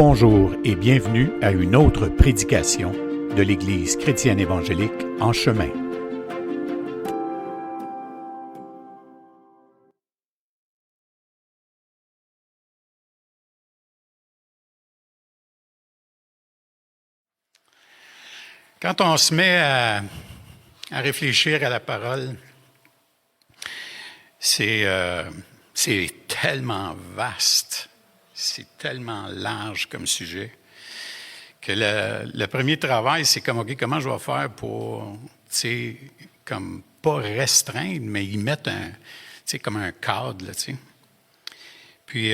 Bonjour et bienvenue à une autre prédication de l'Église chrétienne évangélique En Chemin. Quand on se met à réfléchir à la parole, c'est tellement vaste, c'est tellement large comme sujet, que le premier travail, c'est comme, OK, comment je vais faire pour, tu sais, comme pas restreindre, mais y mettre comme un cadre, là, tu sais. Puis,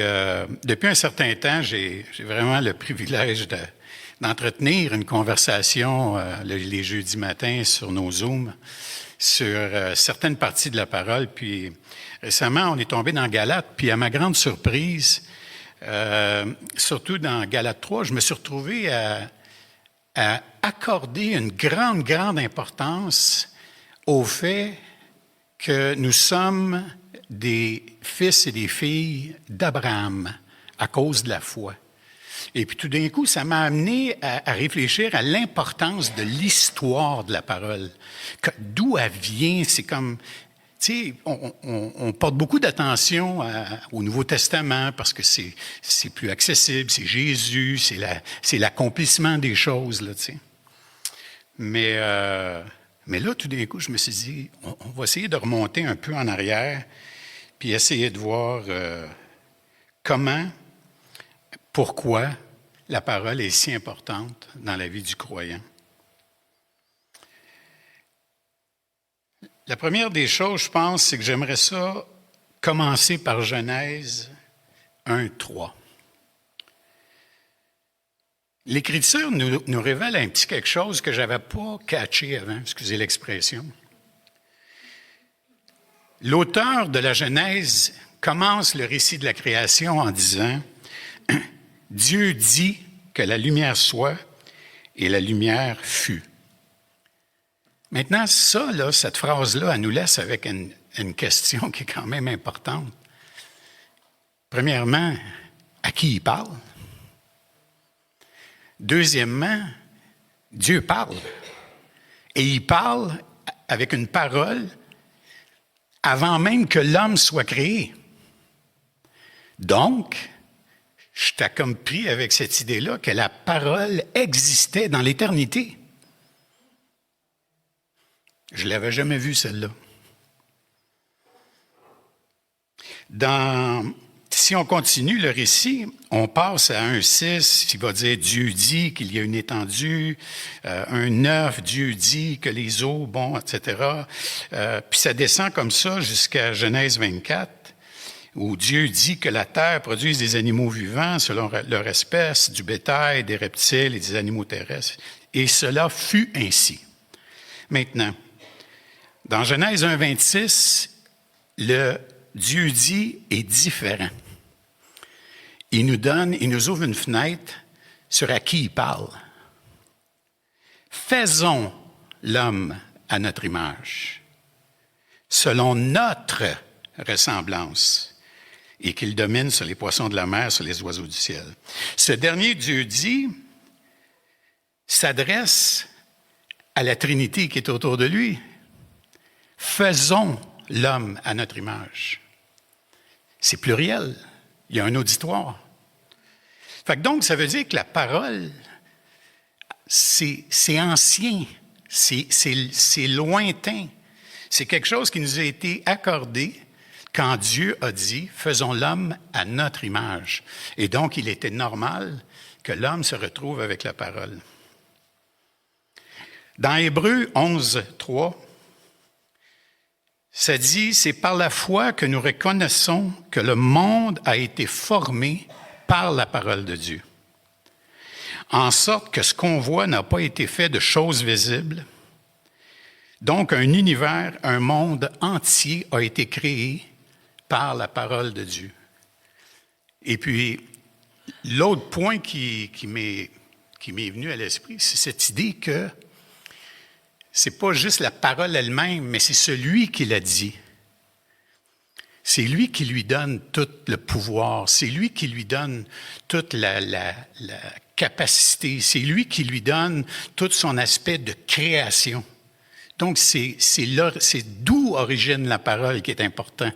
depuis un certain temps, j'ai vraiment le privilège d'entretenir une conversation les jeudis matins sur nos Zooms, sur certaines parties de la parole. Puis récemment, on est tombé dans Galates, puis à ma grande surprise, surtout dans Galates 3, je me suis retrouvé à accorder une grande importance au fait que nous sommes des fils et des filles d'Abraham à cause de la foi. Et puis tout d'un coup, ça m'a amené à réfléchir à l'importance de l'histoire de la parole. D'où elle vient, c'est comme, tu sais, on porte beaucoup d'attention au Nouveau Testament parce que c'est plus accessible, c'est Jésus, c'est l'accomplissement des choses, là, tu sais. Mais là, tout d'un coup, je me suis dit, on va essayer de remonter un peu en arrière puis essayer de voir comment, pourquoi la parole est si importante dans la vie du croyant. La première des choses, je pense, c'est que j'aimerais ça commencer par Genèse 1:3. L'Écriture nous révèle un petit quelque chose que je n'avais pas catché avant, excusez l'expression. L'auteur de la Genèse commence le récit de la création en disant « Dieu dit que la lumière soit, et la lumière fut. » Maintenant, ça, là, cette phrase-là, elle nous laisse avec une question qui est quand même importante. Premièrement, à qui il parle? Deuxièmement, Dieu parle. Et il parle avec une parole avant même que l'homme soit créé. Donc, je t'ai comme pris avec cette idée-là que la parole existait dans l'éternité. Je ne l'avais jamais vue, celle-là. Si on continue le récit, on passe à 1:6, qui va dire « Dieu dit qu'il y a une étendue », 1:9, « Dieu dit que les eaux, bon, etc. » Puis ça descend comme ça jusqu'à Genèse 24, où Dieu dit que la terre produise des animaux vivants selon leur espèce, du bétail, des reptiles et des animaux terrestres. Et cela fut ainsi. Maintenant, dans Genèse 1:26, le Dieu dit est différent. Il nous ouvre une fenêtre sur à qui il parle. Faisons l'homme à notre image, selon notre ressemblance, et qu'il domine sur les poissons de la mer, sur les oiseaux du ciel. Ce dernier Dieu dit s'adresse à la Trinité qui est autour de lui. Faisons l'homme à notre image. C'est pluriel. Il y a un auditoire. Fait que donc, ça veut dire que la parole, c'est ancien, c'est lointain. C'est quelque chose qui nous a été accordé quand Dieu a dit « Faisons l'homme à notre image ». Et donc, il était normal que l'homme se retrouve avec la parole. Dans Hébreux 11:3, ça dit, c'est par la foi que nous reconnaissons que le monde a été formé par la parole de Dieu. En sorte que ce qu'on voit n'a pas été fait de choses visibles. Donc, un univers, un monde entier a été créé par la parole de Dieu. Et puis, l'autre point qui m'est venu à l'esprit, c'est cette idée que c'est pas juste la parole elle-même, mais c'est celui qui l'a dit. C'est lui qui lui donne tout le pouvoir. C'est lui qui lui donne toute la capacité. C'est lui qui lui donne tout son aspect de création. Donc, c'est d'où origine la parole qui est important.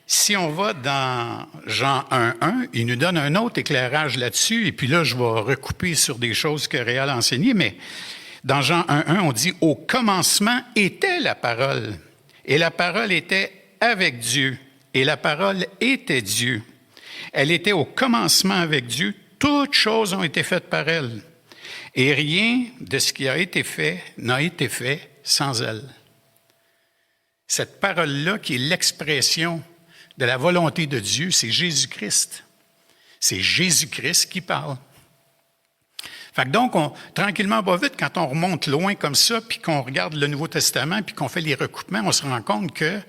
Si on va dans Jean 1.1, il nous donne un autre éclairage là-dessus, et puis là, je vais recouper sur des choses que Réal a enseignées, mais dans Jean 1.1, on dit « Au commencement était la parole, et la parole était avec Dieu, et la parole était Dieu. Elle était au commencement avec Dieu, toutes choses ont été faites par elle, et rien de ce qui a été fait n'a été fait sans elle. » Cette parole-là, qui est l'expression de la volonté de Dieu, c'est Jésus-Christ. C'est Jésus-Christ qui parle. Fait que donc, tranquillement, pas vite, quand on remonte loin comme ça, puis qu'on regarde le Nouveau Testament, puis qu'on fait les recoupements, on se rend compte que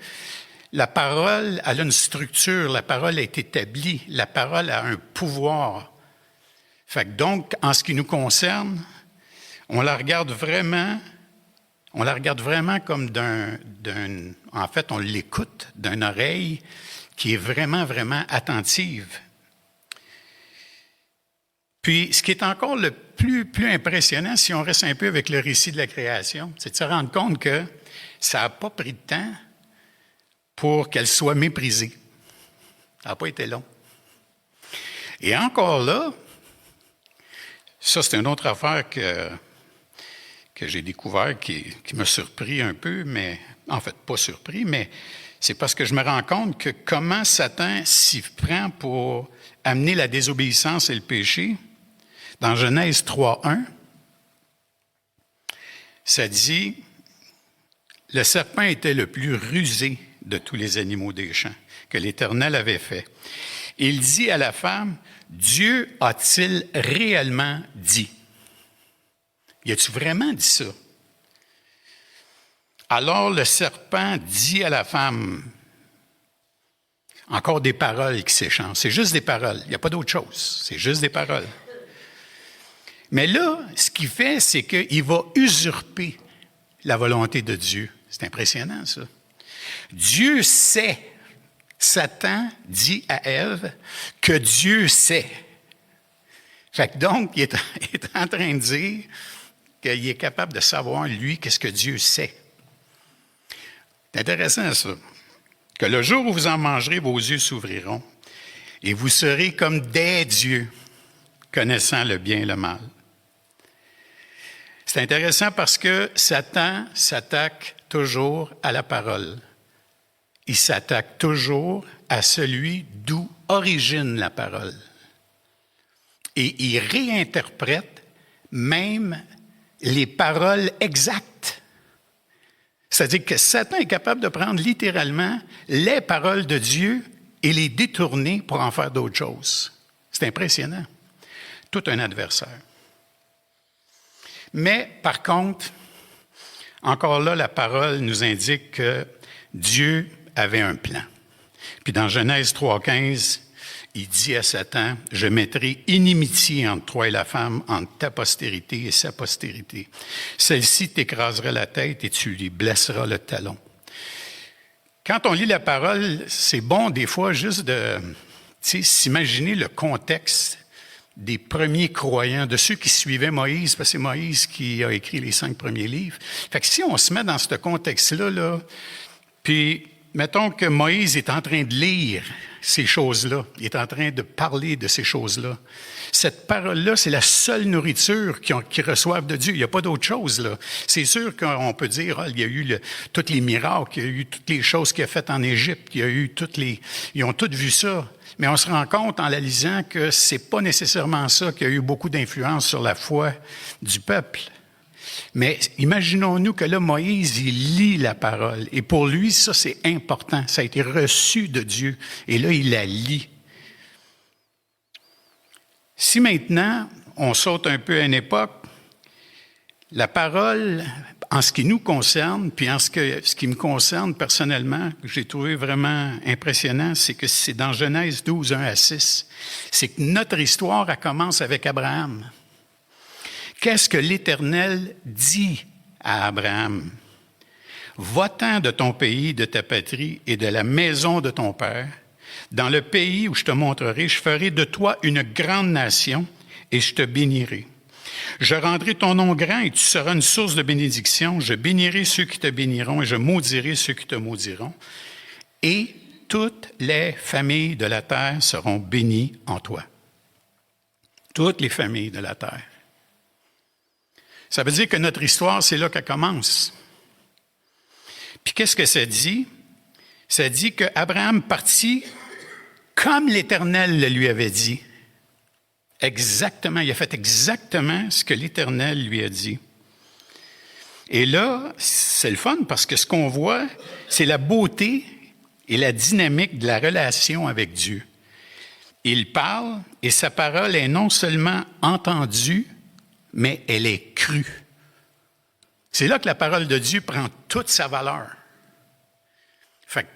la parole, elle a une structure, la parole est établie, la parole a un pouvoir. Fait que donc, en ce qui nous concerne, on la regarde vraiment comme en fait, on l'écoute d'une oreille qui est vraiment, vraiment attentive. Puis, ce qui est encore le plus impressionnant, si on reste un peu avec le récit de la création, c'est de se rendre compte que ça n'a pas pris de temps pour qu'elle soit méprisée. Ça n'a pas été long. Et encore là, ça, c'est une autre affaire que j'ai découvert qui m'a surpris un peu, mais en fait, pas surpris, mais c'est parce que je me rends compte que comment Satan s'y prend pour amener la désobéissance et le péché. Dans Genèse 3.1, ça dit « Le serpent était le plus rusé de tous les animaux des champs que l'Éternel avait fait. Il dit à la femme, « Dieu a-t-il réellement dit? » Y a-tu vraiment dit ça? Alors le serpent dit à la femme, encore des paroles qui s'échangent. C'est juste des paroles. Il n'y a pas d'autre chose. C'est juste des paroles. Mais là, ce qu'il fait, c'est qu'il va usurper la volonté de Dieu. C'est impressionnant, ça. Dieu sait. Satan dit à Ève que Dieu sait. Fait que donc, il est en train de dire qu'il est capable de savoir, lui, qu'est-ce que Dieu sait. C'est intéressant, ça. Que le jour où vous en mangerez, vos yeux s'ouvriront et vous serez comme des dieux, connaissant le bien et le mal. C'est intéressant parce que Satan s'attaque toujours à la parole. Il s'attaque toujours à celui d'où origine la parole. Et il réinterprète même les paroles exactes. C'est-à-dire que Satan est capable de prendre littéralement les paroles de Dieu et les détourner pour en faire d'autres choses. C'est impressionnant. Tout un adversaire. Mais, par contre, encore là, la parole nous indique que Dieu avait un plan. Puis dans Genèse 3.15, il dit à Satan, « Je mettrai inimitié entre toi et la femme, entre ta postérité et sa postérité. Celle-ci t'écrasera la tête et tu lui blesseras le talon. » Quand on lit la parole, c'est bon des fois juste de s'imaginer le contexte des premiers croyants, de ceux qui suivaient Moïse, parce que c'est Moïse qui a écrit les 5 premiers livres. Fait que si on se met dans ce contexte-là, puis mettons que Moïse est en train de lire ces choses-là, il est en train de parler de ces choses-là. Cette parole-là, c'est la seule nourriture qu'ils reçoivent de Dieu. Il n'y a pas d'autre chose, là. C'est sûr qu'on peut dire, il y a eu tous les miracles, il y a eu toutes les choses qu'il a faites en Égypte, ils ont tous vu ça. Mais on se rend compte en la lisant que c'est pas nécessairement ça qui a eu beaucoup d'influence sur la foi du peuple. Mais imaginons-nous que là, Moïse, il lit la parole. Et pour lui, ça, c'est important. Ça a été reçu de Dieu. Et là, il la lit. Si maintenant, on saute un peu à une époque, la parole, en ce qui nous concerne, puis en ce qui me concerne personnellement, que j'ai trouvé vraiment impressionnant, c'est que c'est dans Genèse 12, 1-6. C'est que notre histoire, elle commence avec Abraham. Qu'est-ce que l'Éternel dit à Abraham? Va-t'en de ton pays, de ta patrie et de la maison de ton père. Dans le pays où je te montrerai, je ferai de toi une grande nation et je te bénirai. Je rendrai ton nom grand et tu seras une source de bénédiction. Je bénirai ceux qui te béniront et je maudirai ceux qui te maudiront. Et toutes les familles de la terre seront bénies en toi. Toutes les familles de la terre. Ça veut dire que notre histoire, c'est là qu'elle commence. Puis qu'est-ce que ça dit? Ça dit qu'Abraham partit comme l'Éternel le lui avait dit. Exactement, il a fait exactement ce que l'Éternel lui a dit. Et là, c'est le fun parce que ce qu'on voit, c'est la beauté et la dynamique de la relation avec Dieu. Il parle et sa parole est non seulement entendue, mais elle est crue. C'est là que la parole de Dieu prend toute sa valeur. Fait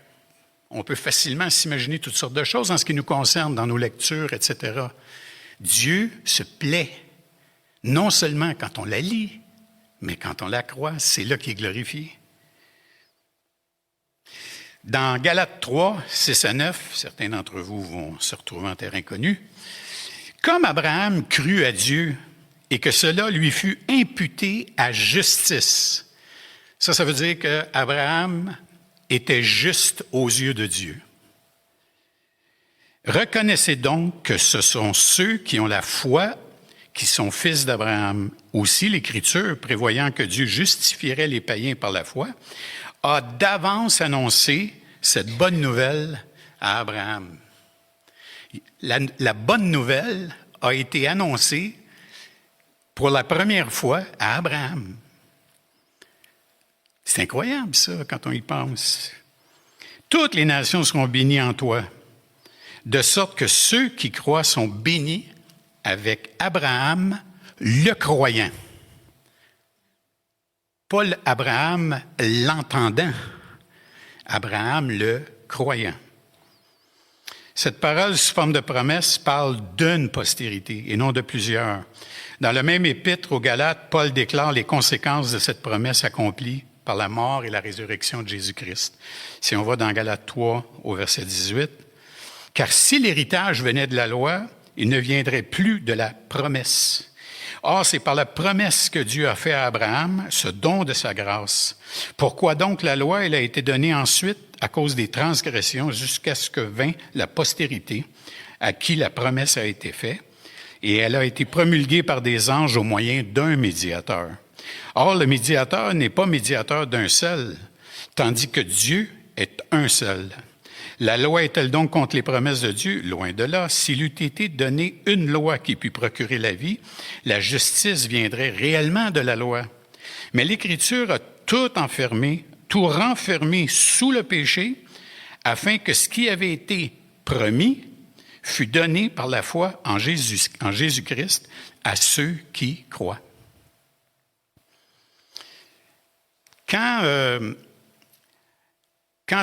on peut facilement s'imaginer toutes sortes de choses en ce qui nous concerne, dans nos lectures, etc. Dieu se plaît, non seulement quand on la lit, mais quand on la croit, c'est là qu'il est glorifié. Dans Galates 3, 6 à 9, certains d'entre vous vont se retrouver en terrain connu. Comme Abraham crut à Dieu et que cela lui fut imputé à justice. Ça veut dire qu'Abraham était juste aux yeux de Dieu. Reconnaissez donc que ce sont ceux qui ont la foi qui sont fils d'Abraham. Aussi, l'Écriture, prévoyant que Dieu justifierait les païens par la foi, a d'avance annoncé cette bonne nouvelle à Abraham. La bonne nouvelle a été annoncée pour la première fois à Abraham. C'est incroyable, ça, quand on y pense. Toutes les nations seront bénies en toi, de sorte que ceux qui croient sont bénis avec Abraham, le croyant. Pas Abraham l'entendant, Abraham le croyant. Cette parole sous forme de promesse parle d'une postérité et non de plusieurs. Dans le même épître aux Galates, Paul déclare les conséquences de cette promesse accomplie par la mort et la résurrection de Jésus-Christ. Si on va dans Galates 3 au verset 18, « Car si l'héritage venait de la loi, il ne viendrait plus de la promesse. Or, c'est par la promesse que Dieu a fait à Abraham, ce don de sa grâce. Pourquoi donc la loi, elle a été donnée ensuite à cause des transgressions jusqu'à ce que vint la postérité à qui la promesse a été faite, et elle a été promulguée par des anges au moyen d'un médiateur. Or, le médiateur n'est pas médiateur d'un seul, tandis que Dieu est un seul. La loi est-elle donc contre les promesses de Dieu? Loin de là. S'il eût été donné une loi qui pût procurer la vie, la justice viendrait réellement de la loi. Mais l'Écriture a tout enfermé, tout renfermé sous le péché, afin que ce qui avait été promis fût donné par la foi en Jésus-Christ à ceux qui croient. Quand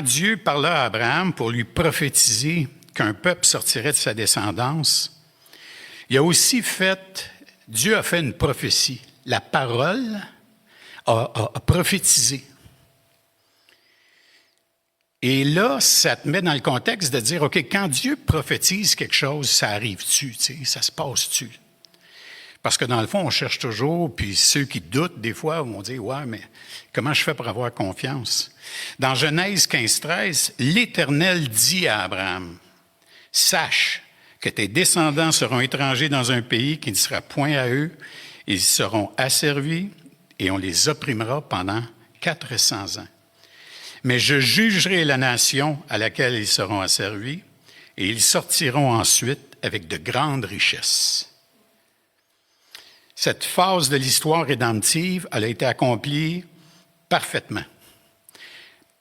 Dieu parla à Abraham pour lui prophétiser qu'un peuple sortirait de sa descendance, Dieu a fait une prophétie. La parole a prophétisé. Et là, ça te met dans le contexte de dire, OK, quand Dieu prophétise quelque chose, ça arrive-tu, ça se passe-tu? Parce que dans le fond, on cherche toujours, puis ceux qui doutent, des fois, vont dire, ouais, mais comment je fais pour avoir confiance? Dans Genèse 15-13, l'Éternel dit à Abraham, « Sache que tes descendants seront étrangers dans un pays qui ne sera point à eux, ils seront asservis et on les opprimera pendant 400 ans. Mais je jugerai la nation à laquelle ils seront asservis et ils sortiront ensuite avec de grandes richesses. » Cette phase de l'histoire rédemptive, elle a été accomplie parfaitement.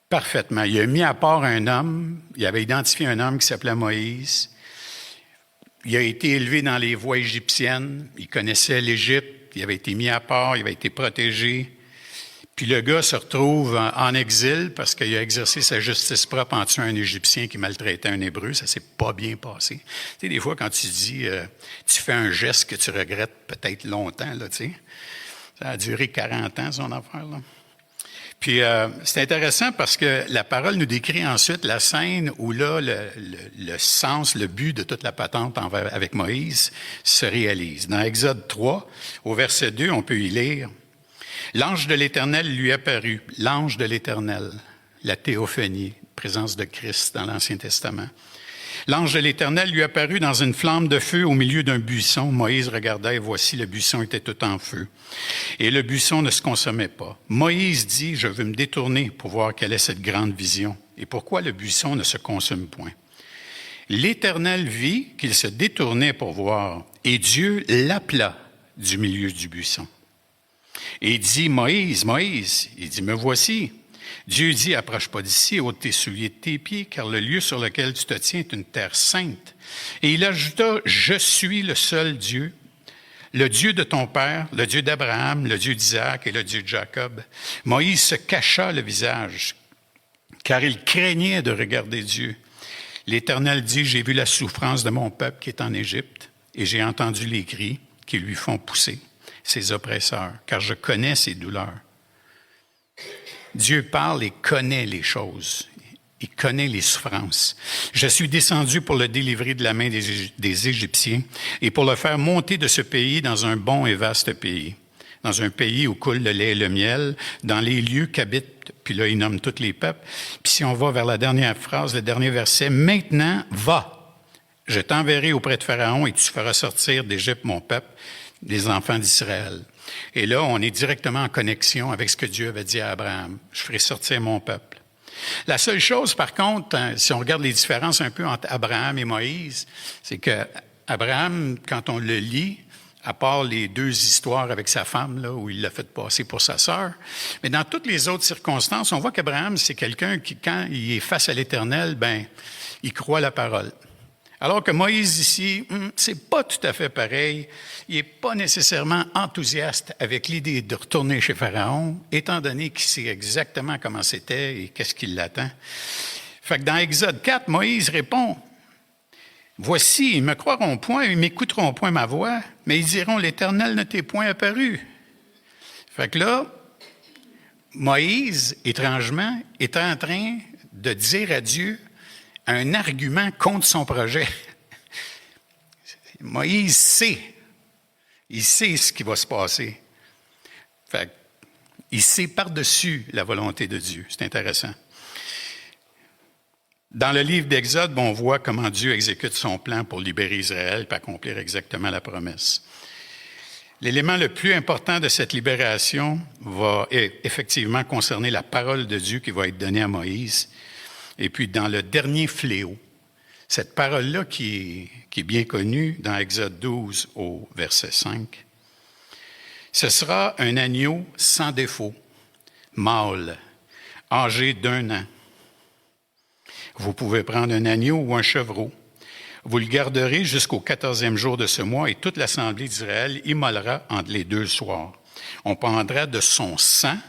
Parfaitement. Il a mis à part un homme, il avait identifié un homme qui s'appelait Moïse. Il a été élevé dans les voies égyptiennes, il connaissait l'Égypte, il avait été mis à part, il avait été protégé. Puis le gars se retrouve en exil parce qu'il a exercé sa justice propre en tuant un Égyptien qui maltraitait un Hébreu. Ça s'est pas bien passé. Tu sais, des fois, quand tu dis, tu fais un geste que tu regrettes peut-être longtemps, là, tu sais. Ça a duré 40 ans, son affaire, là. Puis c'est intéressant parce que la parole nous décrit ensuite la scène où là, le sens, le but de toute la patente avec Moïse se réalise. Dans Exode 3, au verset 2, on peut y lire « L'ange de l'Éternel lui apparut, l'ange de l'Éternel, la théophanie, présence de Christ dans l'Ancien Testament. L'ange de l'Éternel lui apparut dans une flamme de feu au milieu d'un buisson. Moïse regarda et voici, le buisson était tout en feu. Et le buisson ne se consommait pas. Moïse dit, je veux me détourner pour voir quelle est cette grande vision et pourquoi le buisson ne se consomme point. L'Éternel vit qu'il se détournait pour voir et Dieu l'appela du milieu du buisson. Et il dit, Moïse, Moïse, il dit, me voici. Dieu dit, approche pas d'ici, ôte tes souliers de tes pieds, car le lieu sur lequel tu te tiens est une terre sainte. Et il ajouta, je suis le seul Dieu, le Dieu de ton père, le Dieu d'Abraham, le Dieu d'Isaac et le Dieu de Jacob. Moïse se cacha le visage, car il craignait de regarder Dieu. L'Éternel dit, j'ai vu la souffrance de mon peuple qui est en Égypte, et j'ai entendu les cris qui lui font pousser, ses oppresseurs, car je connais ses douleurs. Dieu parle et connaît les choses. Il connaît les souffrances. Je suis descendu pour le délivrer de la main des Égyptiens et pour le faire monter de ce pays dans un bon et vaste pays, dans un pays où coule le lait et le miel, dans les lieux qu'habitent, puis là, il nomme tous les peuples. Puis si on va vers la dernière phrase, le dernier verset, « Maintenant, va, je t'enverrai auprès de Pharaon et tu feras sortir d'Égypte mon peuple, des enfants d'Israël. » Et là, on est directement en connexion avec ce que Dieu avait dit à Abraham. « Je ferai sortir mon peuple. » La seule chose, par contre, si on regarde les différences un peu entre Abraham et Moïse, c'est que Abraham, quand on le lit, à part les deux histoires avec sa femme, là, où il l'a fait passer pour sa sœur, mais dans toutes les autres circonstances, on voit qu'Abraham, c'est quelqu'un qui, quand il est face à l'Éternel, il croit la parole. Alors que Moïse ici, c'est pas tout à fait pareil. Il n'est pas nécessairement enthousiaste avec l'idée de retourner chez Pharaon, étant donné qu'il sait exactement comment c'était et qu'est-ce qui l'attend. Fait que dans Exode 4, Moïse répond, « Voici, ils me croiront point, ils m'écouteront point ma voix, mais ils diront, l'Éternel ne t'est point apparu. » Fait que là, Moïse, étrangement, est en train de dire à Dieu un argument contre son projet. Moïse sait. Il sait ce qui va se passer. Fait, il sait par-dessus la volonté de Dieu. C'est intéressant. Dans le livre d'Exode, on voit comment Dieu exécute son plan pour libérer Israël et accomplir exactement la promesse. L'élément le plus important de cette libération va effectivement concerner la parole de Dieu qui va être donnée à Moïse. Et puis, dans le dernier fléau, cette parole-là qui est bien connue dans Exode 12 au verset 5, ce sera un agneau sans défaut, mâle, âgé d'1 an. Vous pouvez prendre un agneau ou un chevreau. Vous le garderez jusqu'au 14e jour de ce mois et toute l'assemblée d'Israël immolera entre les 2 soirs. On prendra de son sang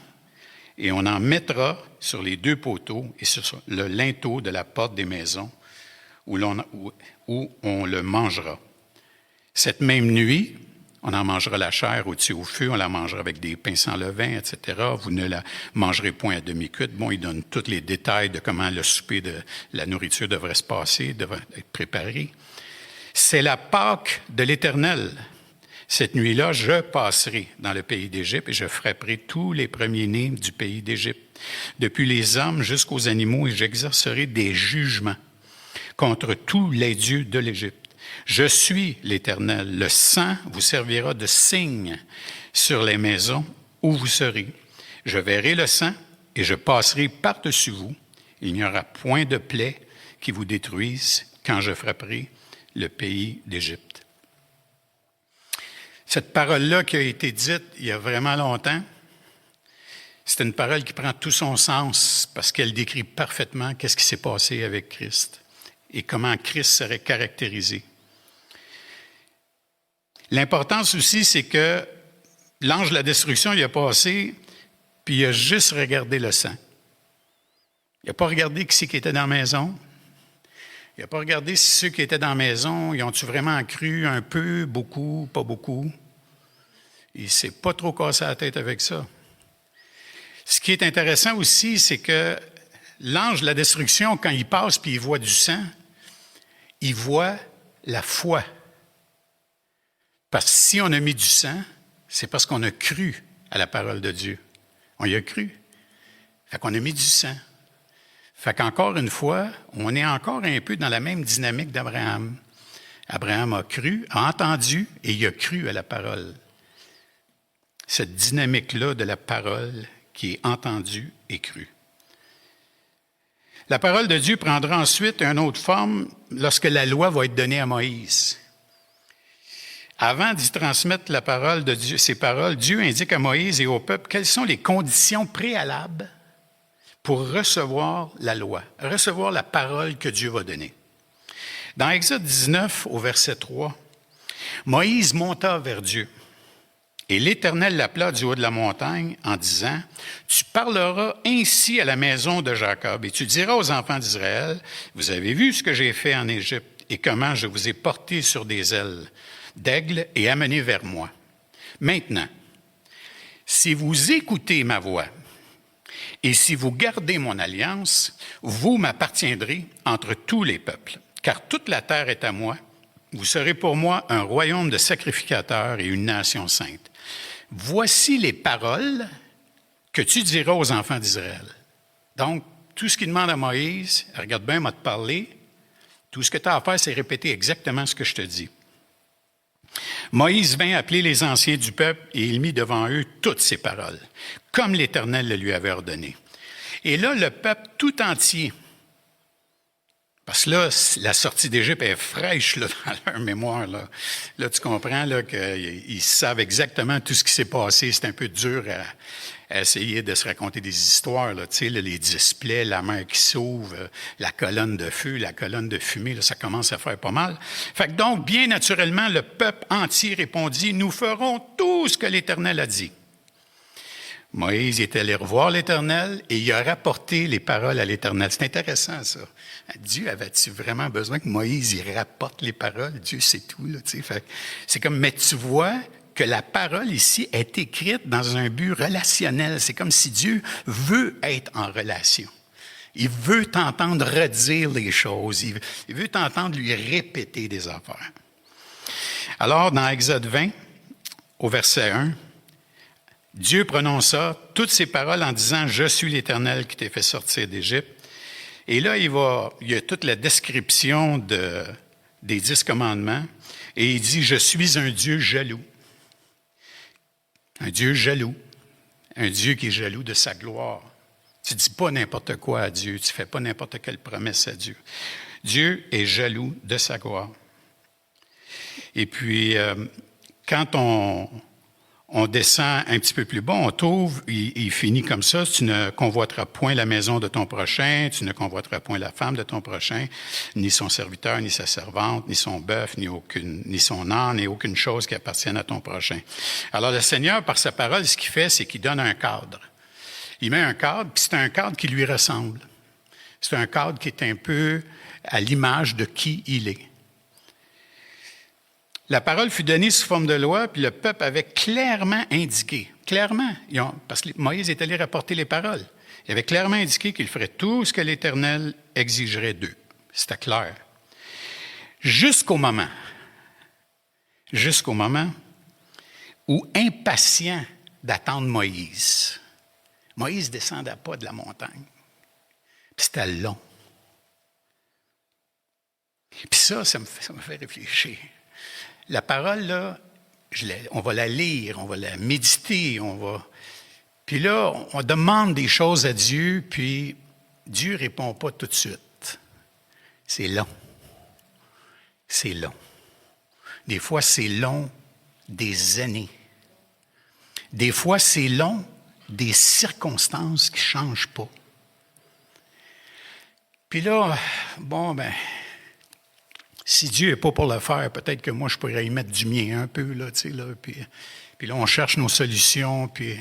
et on en mettra sur les 2 poteaux et sur le linteau de la porte des maisons où on le mangera. Cette même nuit, on en mangera la chair au-dessus au feu, on la mangera avec des pains sans levain, etc. Vous ne la mangerez point à demi-cuite. Bon, il donne tous les détails de comment le souper de la nourriture devrait se passer, devrait être préparé. C'est la Pâque de l'Éternel. Cette nuit-là, je passerai dans le pays d'Égypte et je frapperai tous les premiers-nés du pays d'Égypte, depuis les hommes jusqu'aux animaux, et j'exercerai des jugements contre tous les dieux de l'Égypte. Je suis l'Éternel. Le sang vous servira de signe sur les maisons où vous serez. Je verrai le sang et je passerai par-dessus vous. Il n'y aura point de plaie qui vous détruise quand je frapperai le pays d'Égypte. Cette parole-là qui a été dite il y a vraiment longtemps, c'est une parole qui prend tout son sens parce qu'elle décrit parfaitement qu'est-ce qui s'est passé avec Christ et comment Christ serait caractérisé. L'importance aussi, c'est que l'ange de la destruction, il a passé, puis il a juste regardé le sang. Il n'a pas regardé qui c'est qui était dans la maison. Il n'a pas regardé si ceux qui étaient dans la maison, ils ont-tu vraiment cru un peu, beaucoup, pas beaucoup. Il ne s'est pas trop cassé la tête avec ça. Ce qui est intéressant aussi, c'est que l'ange de la destruction, quand il passe puis il voit du sang, il voit la foi. Parce que si on a mis du sang, c'est parce qu'on a cru à la parole de Dieu. On y a cru. Fait qu'on a mis du sang. Fait qu'encore une fois, on est encore un peu dans la même dynamique d'Abraham. Abraham a cru, a entendu et il a cru à la parole. Cette dynamique-là de la parole qui est entendue et crue. La parole de Dieu prendra ensuite une autre forme lorsque la loi va être donnée à Moïse. Avant d'y transmettre la parole de Dieu, ces paroles, Dieu indique à Moïse et au peuple quelles sont les conditions préalables pour recevoir la loi, recevoir la parole que Dieu va donner. Dans Exode 19, au verset 3, Moïse monta vers Dieu. Et l'Éternel l'appela du haut de la montagne en disant, « Tu parleras ainsi à la maison de Jacob, et tu diras aux enfants d'Israël, « Vous avez vu ce que j'ai fait en Égypte, et comment je vous ai porté sur des ailes d'aigle et amené vers moi. Maintenant, si vous écoutez ma voix, et si vous gardez mon alliance, vous m'appartiendrez entre tous les peuples, car toute la terre est à moi. Vous serez pour moi un royaume de sacrificateurs et une nation sainte. Voici les paroles que tu diras aux enfants d'Israël. » Donc, tout ce qu'il demande à Moïse, regarde bien, m'a te parler, tout ce que tu as à faire, c'est répéter exactement ce que je te dis. Moïse vint appeler les anciens du peuple et il mit devant eux toutes ces paroles, comme l'Éternel le lui avait ordonné. Et là, le peuple tout entier, parce que là, la sortie d'Égypte est fraîche là, dans leur mémoire. Là tu comprends là, qu'ils savent exactement tout ce qui s'est passé. C'est un peu dur à essayer de se raconter des histoires. Là, les displays, la mer qui s'ouvre, la colonne de feu, la colonne de fumée, là, ça commence à faire pas mal. Fait que donc, bien naturellement, le peuple entier répondit, « Nous ferons tout ce que l'Éternel a dit. » Moïse est allé revoir l'Éternel et il a rapporté les paroles à l'Éternel. C'est intéressant, ça. Dieu avait-il vraiment besoin que Moïse y rapporte les paroles? Dieu sait tout, là, tu sais. Fait, c'est comme, mais tu vois que la parole ici est écrite dans un but relationnel. C'est comme si Dieu veut être en relation. Il veut t'entendre redire les choses. Il veut t'entendre lui répéter des affaires. Alors, dans Exode 20, au verset 1, Dieu prononça toutes ces paroles en disant « Je suis l'Éternel qui t'ai fait sortir d'Égypte ». Et là, il y a toute la description des 10 commandements. Et il dit « Je suis un Dieu jaloux ». Un Dieu jaloux. Un Dieu qui est jaloux de sa gloire. Tu ne dis pas n'importe quoi à Dieu. Tu ne fais pas n'importe quelle promesse à Dieu. Dieu est jaloux de sa gloire. Et puis, quand on descend un petit peu plus bas, on trouve, il finit comme ça, « Tu ne convoiteras point la maison de ton prochain, tu ne convoiteras point la femme de ton prochain, ni son serviteur, ni sa servante, ni son bœuf, ni son âne, et aucune chose qui appartienne à ton prochain. » Alors le Seigneur, par sa parole, ce qu'il fait, c'est qu'il donne un cadre. Il met un cadre, puis c'est un cadre qui lui ressemble. C'est un cadre qui est un peu à l'image de qui il est. La parole fut donnée sous forme de loi, puis le peuple avait clairement indiqué, parce que Moïse est allé rapporter les paroles, il avait clairement indiqué qu'il ferait tout ce que l'Éternel exigerait d'eux. C'était clair. Jusqu'au moment où, impatient d'attendre Moïse ne descendait pas de la montagne. Puis c'était long. Puis ça me fait réfléchir. La parole, là, on va la lire, on va la méditer, Puis là, on demande des choses à Dieu, puis Dieu ne répond pas tout de suite. C'est long. C'est long. Des fois, c'est long des années. Des fois, c'est long des circonstances qui ne changent pas. Puis là, si Dieu n'est pas pour le faire, peut-être que moi, je pourrais y mettre du mien un peu, là, tu sais, là. Puis là, on cherche nos solutions, puis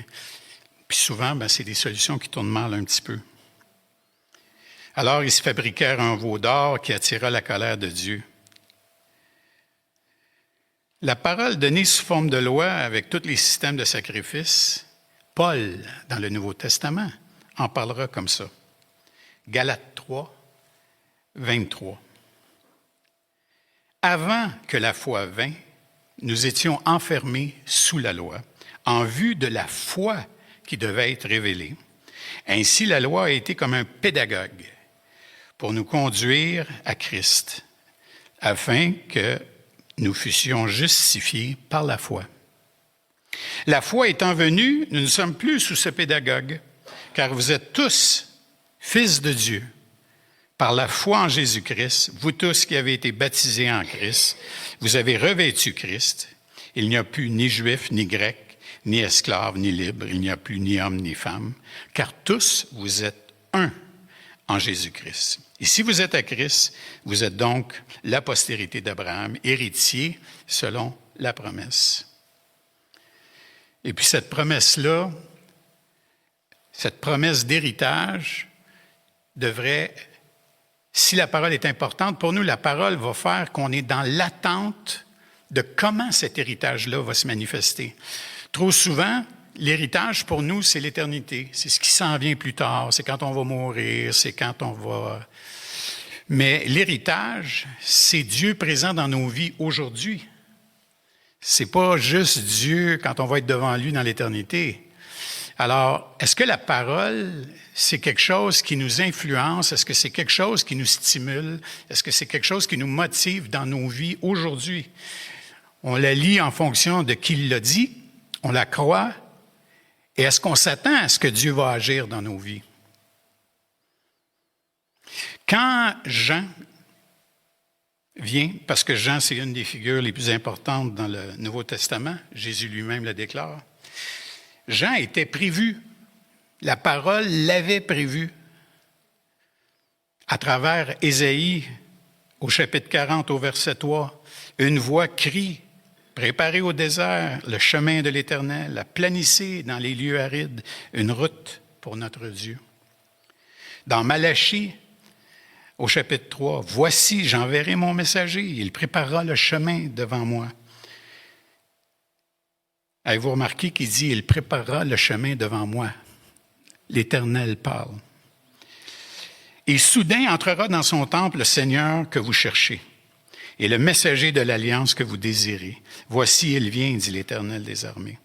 souvent, c'est des solutions qui tournent mal un petit peu. Alors, ils se fabriquèrent un veau d'or qui attira la colère de Dieu. La parole donnée sous forme de loi, avec tous les systèmes de sacrifice, Paul, dans le Nouveau Testament, en parlera comme ça. Galates 3, 23. Avant que la foi vînt, nous étions enfermés sous la loi, en vue de la foi qui devait être révélée. Ainsi, la loi a été comme un pédagogue pour nous conduire à Christ, afin que nous fussions justifiés par la foi. La foi étant venue, nous ne sommes plus sous ce pédagogue, car vous êtes tous fils de Dieu. Par la foi en Jésus-Christ, vous tous qui avez été baptisés en Christ, vous avez revêtu Christ. Il n'y a plus ni juif, ni grec, ni esclave, ni libre. Il n'y a plus ni homme, ni femme, car tous vous êtes un en Jésus-Christ. Et si vous êtes à Christ, vous êtes donc la postérité d'Abraham, héritier selon la promesse. Et puis cette promesse-là, cette promesse d'héritage devrait, si la parole est importante, pour nous, la parole va faire qu'on est dans l'attente de comment cet héritage-là va se manifester. Trop souvent, l'héritage pour nous, c'est l'éternité. C'est ce qui s'en vient plus tard. C'est quand on va mourir, c'est quand on va... Mais l'héritage, c'est Dieu présent dans nos vies aujourd'hui. C'est pas juste Dieu quand on va être devant lui dans l'éternité. Alors, est-ce que la parole, c'est quelque chose qui nous influence? Est-ce que c'est quelque chose qui nous stimule? Est-ce que c'est quelque chose qui nous motive dans nos vies aujourd'hui? On la lit en fonction de qui l'a dit, on la croit, et est-ce qu'on s'attend à ce que Dieu va agir dans nos vies? Quand Jean vient, parce que Jean, c'est une des figures les plus importantes dans le Nouveau Testament, Jésus lui-même le déclare, Jean était prévu, la parole l'avait prévu. À travers Ésaïe, au chapitre 40, au verset 3, une voix crie, préparez au désert le chemin de l'Éternel, aplanissez dans les lieux arides une route pour notre Dieu. Dans Malachie, au chapitre 3, voici, j'enverrai mon messager, il préparera le chemin devant moi. Avez-vous remarqué qu'il dit, il préparera le chemin devant moi? L'Éternel parle. Et soudain entrera dans son temple le Seigneur que vous cherchez, et le messager de l'alliance que vous désirez. Voici, il vient, dit l'Éternel des armées.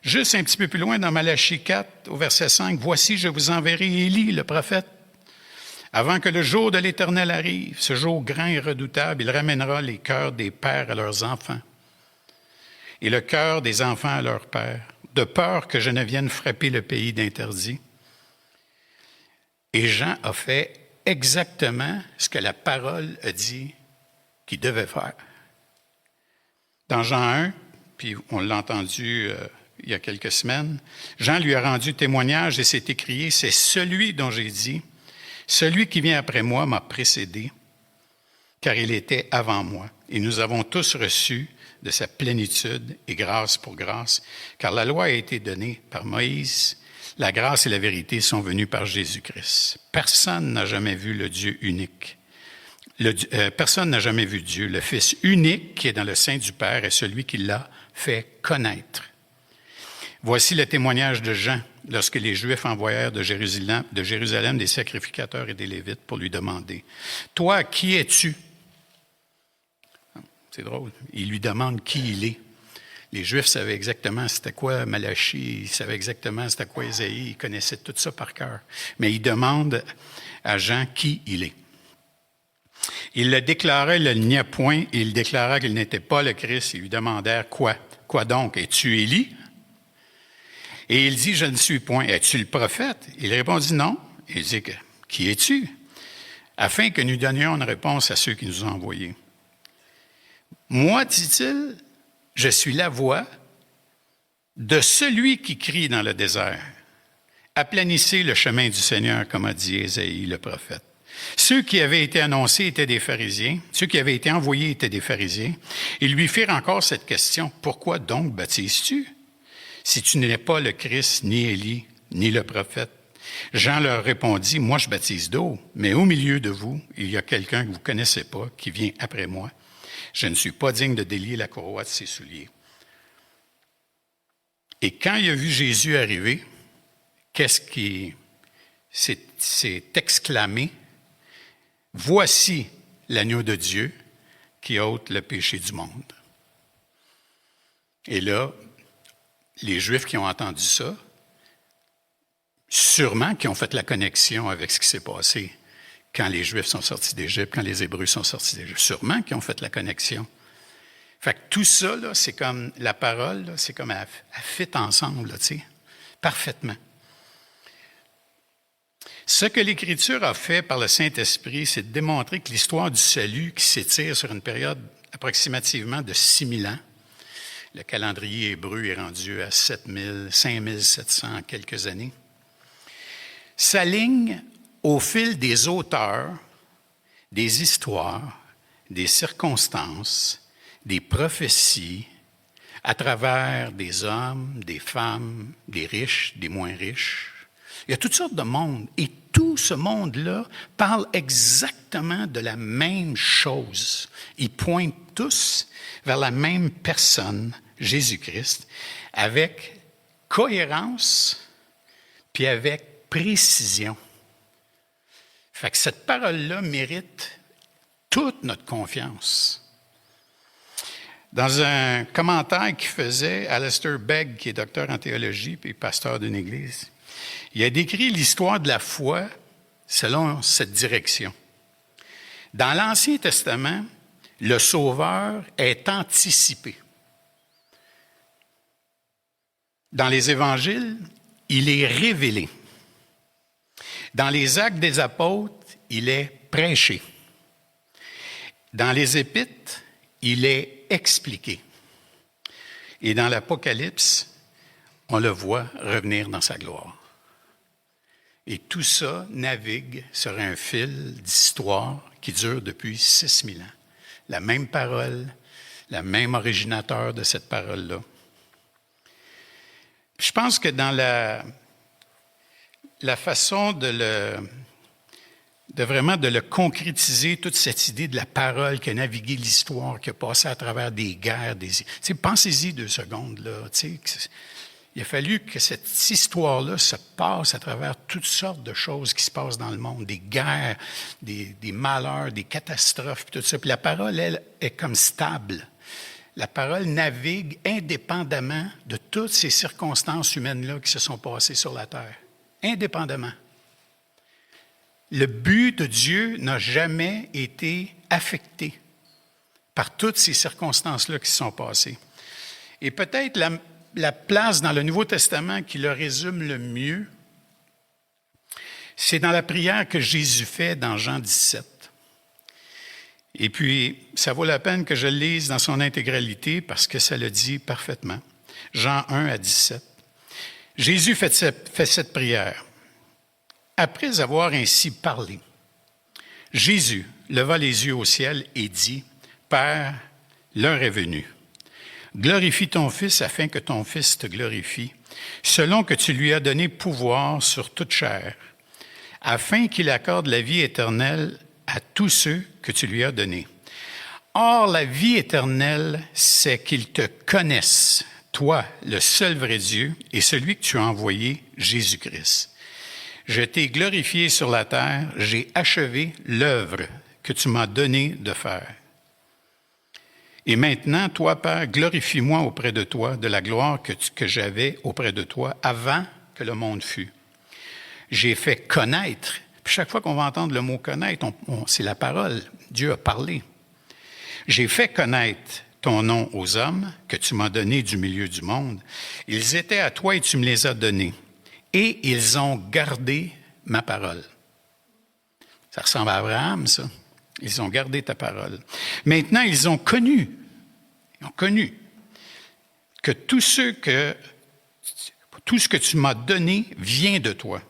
Juste un petit peu plus loin, dans Malachie 4, au verset 5, voici, je vous enverrai Élie, le prophète. Avant que le jour de l'Éternel arrive, ce jour grand et redoutable, il ramènera les cœurs des pères à leurs enfants et le cœur des enfants à leurs pères, de peur que je ne vienne frapper le pays d'interdit. Et Jean a fait exactement ce que la parole a dit qu'il devait faire. Dans Jean 1, puis on l'a entendu il y a quelques semaines, Jean lui a rendu témoignage et s'est écrié, c'est celui dont j'ai dit, celui qui vient après moi m'a précédé, car il était avant moi. Et nous avons tous reçu de sa plénitude et grâce pour grâce, car la loi a été donnée par Moïse, la grâce et la vérité sont venues par Jésus-Christ. Personne n'a jamais vu le Dieu unique. Personne n'a jamais vu Dieu. Le Fils unique qui est dans le sein du Père est celui qui l'a fait connaître. Voici le témoignage de Jean lorsque les Juifs envoyèrent de Jérusalem des sacrificateurs et des Lévites pour lui demander « Toi, qui es-tu? » C'est drôle. Il lui demande qui il est. Les Juifs savaient exactement c'était quoi Malachie, ils savaient exactement c'était quoi Ésaïe, ils connaissaient tout ça par cœur. Mais il demande à Jean qui il est. Il le déclarait, il ne le nia point, et il déclara qu'il n'était pas le Christ. Ils lui demandèrent quoi? Quoi donc? Es-tu Élie? Et il dit, je ne suis point. Es-tu le prophète? Il répondit non. Il dit, qui es-tu? Afin que nous donnions une réponse à ceux qui nous ont envoyés. Moi, dit-il, je suis la voix de celui qui crie dans le désert. Aplanissez le chemin du Seigneur, comme a dit Ésaïe, le prophète. Ceux qui avaient été annoncés étaient des pharisiens. Ceux qui avaient été envoyés étaient des pharisiens. Ils lui firent encore cette question. Pourquoi donc baptises-tu? Si tu n'es pas le Christ, ni Élie, ni le prophète. Jean leur répondit, moi je baptise d'eau, mais au milieu de vous, il y a quelqu'un que vous ne connaissez pas, qui vient après moi. Je ne suis pas digne de délier la courroie de ses souliers. Et quand il a vu Jésus arriver, qu'est-ce qui s'est exclamé? « Voici l'agneau de Dieu qui ôte le péché du monde. » Et là, les Juifs qui ont entendu ça, sûrement qui ont fait la connexion avec ce qui s'est passé quand les Juifs sont sortis d'Égypte, quand les Hébreux sont sortis d'Égypte, sûrement qui ont fait la connexion. Fait que tout ça, là, c'est comme la parole, là, c'est comme elle fit ensemble, là, tu sais, parfaitement. Ce que l'Écriture a fait par le Saint-Esprit, c'est de démontrer que l'histoire du salut, qui s'étire sur une période approximativement de 6000 ans, le calendrier hébreu est rendu à 5700 en quelques années, s'aligne au fil des auteurs, des histoires, des circonstances, des prophéties, à travers des hommes, des femmes, des riches, des moins riches. Il y a toutes sortes de mondes. Et tout ce monde-là parle exactement de la même chose. Ils pointent tous vers la même personne, Jésus-Christ, avec cohérence puis avec précision. Fait que cette parole-là mérite toute notre confiance. Dans un commentaire qu'il faisait, Alistair Begg, qui est docteur en théologie puis pasteur d'une église, il a décrit l'histoire de la foi selon cette direction. Dans l'Ancien Testament, le Sauveur est anticipé. Dans les Évangiles, il est révélé. Dans les Actes des Apôtres, il est prêché. Dans les Épîtres, il est expliqué. Et dans l'Apocalypse, on le voit revenir dans sa gloire. Et tout ça navigue sur un fil d'histoire qui dure depuis 6000 ans. La même parole, le même originateur de cette parole-là. Je pense que dans la façon de vraiment de le concrétiser, toute cette idée de la parole qui a navigué l'histoire, qui a passé à travers des guerres, pensez-y 2 secondes, là, il a fallu que cette histoire-là se passe à travers toutes sortes de choses qui se passent dans le monde, des guerres, des malheurs, des catastrophes, tout ça. Puis la parole, elle, est comme stable. La parole navigue indépendamment de toutes ces circonstances humaines-là qui se sont passées sur la terre. Indépendamment. Le but de Dieu n'a jamais été affecté par toutes ces circonstances-là qui se sont passées. Et peut-être la place dans le Nouveau Testament qui le résume le mieux, c'est dans la prière que Jésus fait dans Jean 17. Et puis, ça vaut la peine que je le lise dans son intégralité parce que ça le dit parfaitement. Jean 1 à 17. Jésus fait cette prière. Après avoir ainsi parlé, Jésus leva les yeux au ciel et dit, « Père, l'heure est venue. Glorifie ton Fils afin que ton Fils te glorifie, selon que tu lui as donné pouvoir sur toute chair, afin qu'il accorde la vie éternelle à tous ceux que tu lui as donnés. Or, la vie éternelle, c'est qu'ils te connaissent, toi, le seul vrai Dieu, et celui que tu as envoyé, Jésus-Christ. Je t'ai glorifié sur la terre, j'ai achevé l'œuvre que tu m'as donné de faire. Et maintenant, toi, Père, glorifie-moi auprès de toi de la gloire que j'avais auprès de toi avant que le monde fût. J'ai fait connaître, puis chaque fois qu'on va entendre le mot connaître, c'est la parole, Dieu a parlé. J'ai fait connaître ton nom aux hommes que tu m'as donnés du milieu du monde. Ils étaient à toi et tu me les as donnés. Et ils ont gardé ma parole. Ça ressemble à Abraham, ça. Ils ont gardé ta parole. Maintenant, ils ont connu que tout ce que tu m'as donné vient de toi.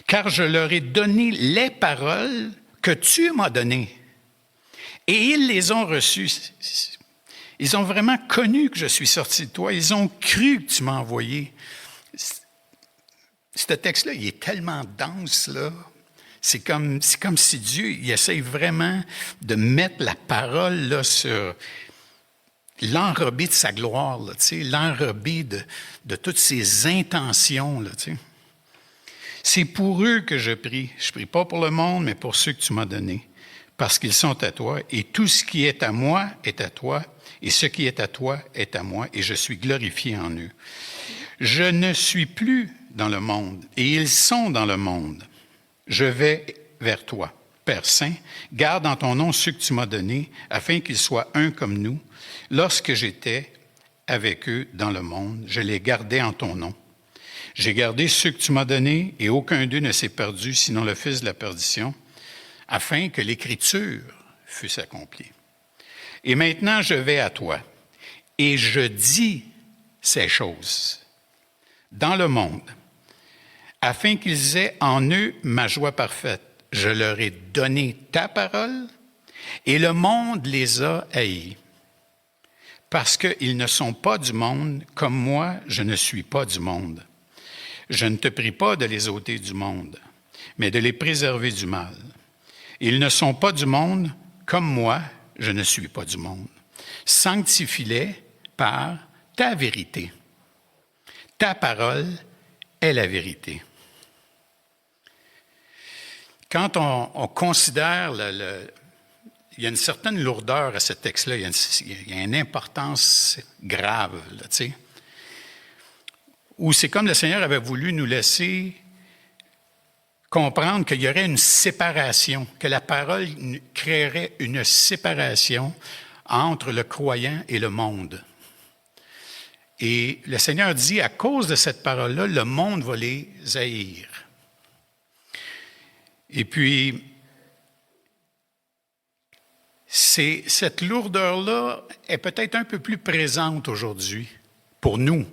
Car je leur ai donné les paroles que tu m'as données. Et ils les ont reçues. Ils ont vraiment connu que je suis sorti de toi. Ils ont cru que tu m'as envoyé. Ce texte-là, il est tellement dense, là. C'est comme si Dieu il essaye vraiment de mettre la parole là, l'enrobé de sa gloire, là, l'enrobé de toutes ses intentions. Là, c'est pour eux que je prie. Je ne prie pas pour le monde, mais pour ceux que tu m'as donnés, parce qu'ils sont à toi, et tout ce qui est à moi est à toi, et ce qui est à toi est à moi, et je suis glorifié en eux. Je ne suis plus dans le monde, et ils sont dans le monde. Je vais vers toi. Père Saint, garde en ton nom ceux que tu m'as donnés, afin qu'ils soient un comme nous. Lorsque j'étais avec eux dans le monde, je les gardais en ton nom. J'ai gardé ceux que tu m'as donnés, et aucun d'eux ne s'est perdu, sinon le fils de la perdition, afin que l'Écriture fût accomplie. Et maintenant, je vais à toi, et je dis ces choses dans le monde, afin qu'ils aient en eux ma joie parfaite. Je leur ai donné ta parole, et le monde les a haïs, parce qu'ils ne sont pas du monde, comme moi, je ne suis pas du monde. Je ne te prie pas de les ôter du monde, mais de les préserver du mal. Ils ne sont pas du monde, comme moi, je ne suis pas du monde. Sanctifie-les par ta vérité. Ta parole est la vérité. Quand on considère, il y a une certaine lourdeur à ce texte-là, il y a une importance grave, là, tu sais, où c'est comme le Seigneur avait voulu nous laisser comprendre qu'il y aurait une séparation, que la parole créerait une séparation entre le croyant et le monde. Et le Seigneur dit, à cause de cette parole-là, le monde va les haïr. Et puis, cette lourdeur-là est peut-être un peu plus présente aujourd'hui pour nous.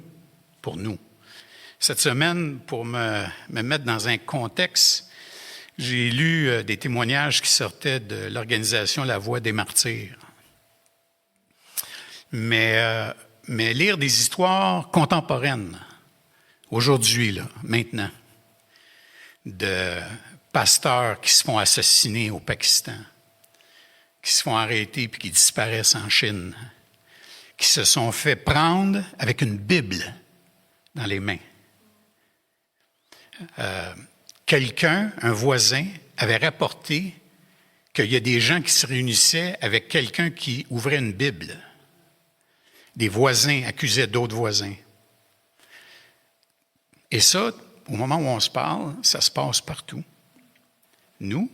Cette semaine, pour me mettre dans un contexte, j'ai lu des témoignages qui sortaient de l'organisation La Voix des Martyrs. Mais lire des histoires contemporaines, aujourd'hui, là, maintenant, de pasteurs qui se font assassiner au Pakistan, qui se font arrêter puis qui disparaissent en Chine, qui se sont fait prendre avec une Bible dans les mains. Quelqu'un, un voisin, avait rapporté qu'il y a des gens qui se réunissaient avec quelqu'un qui ouvrait une Bible. Des voisins accusaient d'autres voisins. Et ça, au moment où on se parle, ça se passe partout. Nous,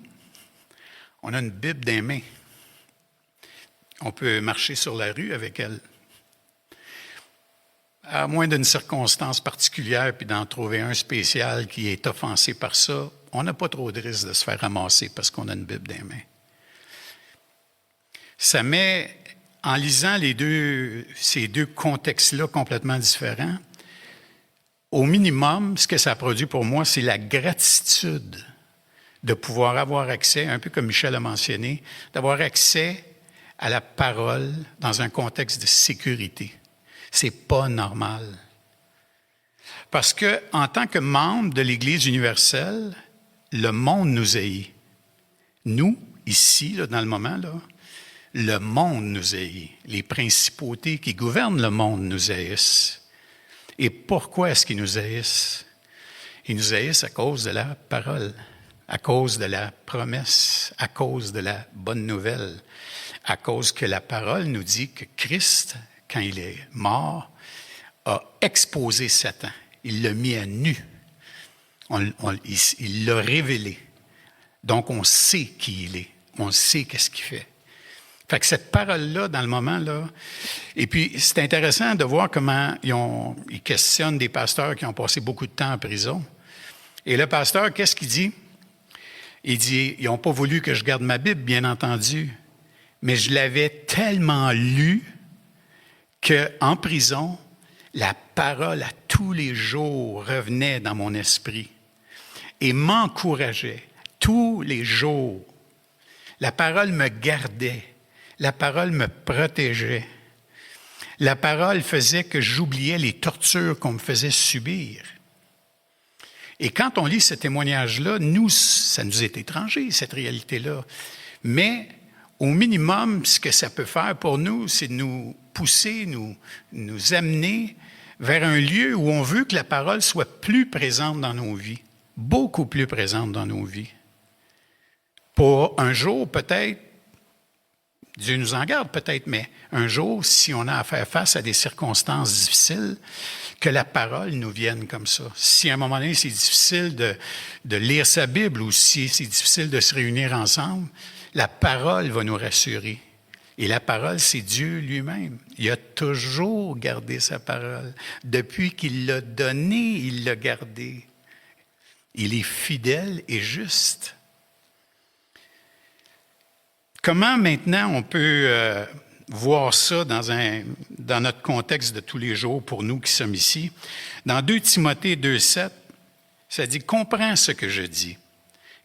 on a une Bible dans les mains. On peut marcher sur la rue avec elle. À moins d'une circonstance particulière, puis d'en trouver un spécial qui est offensé par ça, on n'a pas trop de risque de se faire ramasser parce qu'on a une Bible dans les mains. Ça met, en lisant ces deux contextes-là complètement différents, au minimum, ce que ça produit pour moi, c'est la gratitude de pouvoir avoir accès, un peu comme Michel a mentionné, d'avoir accès à la parole dans un contexte de sécurité. C'est pas normal. Parce que, en tant que membre de l'Église universelle, le monde nous haït. Nous, ici, là, dans le moment, là, le monde nous haït. Les principautés qui gouvernent le monde nous haïssent. Et pourquoi est-ce qu'ils nous haïssent? Ils nous haïssent à cause de la parole, à cause de la promesse, à cause de la bonne nouvelle, à cause que la parole nous dit que Christ, quand il est mort, a exposé Satan. Il l'a mis à nu. Il l'a révélé. Donc, on sait qui il est. On sait qu'est-ce qu'il fait. Fait que cette parole-là, dans le moment, là... Et puis, c'est intéressant de voir comment ils questionnent des pasteurs qui ont passé beaucoup de temps en prison. Et le pasteur, qu'est-ce qu'il dit? Il dit, ils n'ont pas voulu que je garde ma Bible, bien entendu, mais je l'avais tellement lue qu'en prison, la parole à tous les jours revenait dans mon esprit et m'encourageait tous les jours. La parole me gardait, la parole me protégeait. La parole faisait que j'oubliais les tortures qu'on me faisait subir. Et quand on lit ce témoignage-là, ça nous est étranger, cette réalité-là. Mais au minimum, ce que ça peut faire pour nous, c'est nous pousser, nous amener vers un lieu où on veut que la parole soit plus présente dans nos vies, beaucoup plus présente dans nos vies. Pour un jour, peut-être, Dieu nous en garde peut-être, mais un jour, si on a à faire face à des circonstances difficiles, que la parole nous vienne comme ça. Si à un moment donné, c'est difficile de lire sa Bible ou si c'est difficile de se réunir ensemble, la parole va nous rassurer. Et la parole, c'est Dieu lui-même. Il a toujours gardé sa parole. Depuis qu'il l'a donnée, il l'a gardée. Il est fidèle et juste. Comment maintenant on peut voir ça dans notre contexte de tous les jours pour nous qui sommes ici? Dans 2 Timothée 2,7, ça dit « Comprends ce que je dis,